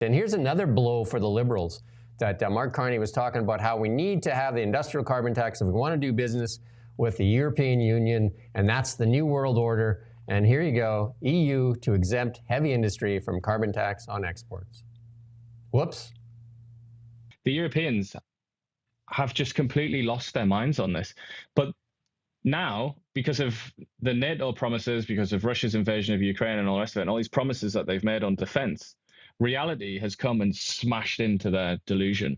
And here's another blow for the Liberals that Mark Carney was talking about, how we need to have the industrial carbon tax if we want to do business with the European Union, and that's the new world order. And here you go, EU to exempt heavy industry from carbon tax on exports. Whoops. The Europeans have just completely lost their minds on this. But now, because of the NATO promises, because of Russia's invasion of Ukraine and all the rest of it, and all these promises that they've made on defense, reality has come and smashed into their delusion.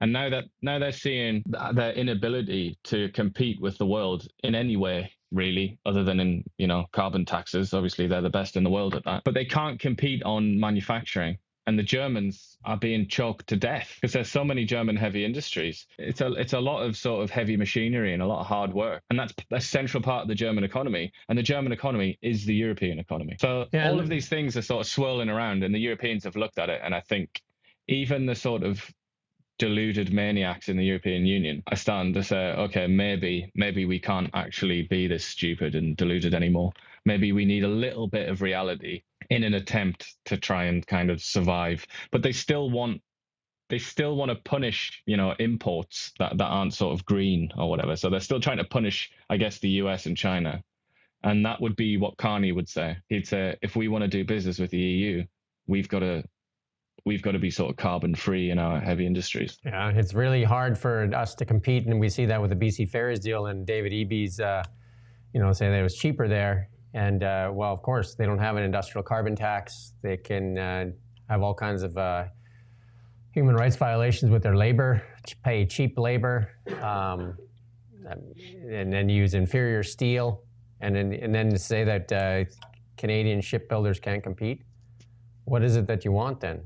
And now they're seeing their inability to compete with the world in any way, really, other than in, carbon taxes. Obviously, they're the best in the world at that. But they can't compete on manufacturing. And the Germans are being choked to death because there's so many German heavy industries. It's a lot of sort of heavy machinery and a lot of hard work. And that's a central part of the German economy. And the German economy is the European economy. So all of these things are sort of swirling around, and the Europeans have looked at it. And I think even the sort of deluded maniacs in the European Union are starting to say, okay, maybe we can't actually be this stupid and deluded anymore. Maybe we need a little bit of reality in an attempt to try and kind of survive. But they still want to punish, imports that aren't sort of green or whatever. So they're still trying to punish, I guess, the US and China. And that would be what Carney would say. He'd say, if we want to do business with the EU, we've got to be sort of carbon free in our heavy industries. Yeah, it's really hard for us to compete, and we see that with the BC Ferries deal and David Eby's, saying that it was cheaper there. And well, of course, they don't have an industrial carbon tax. They can have all kinds of human rights violations with their labor, pay cheap labor, and then use inferior steel, and then to say that Canadian shipbuilders can't compete. What is it that you want then?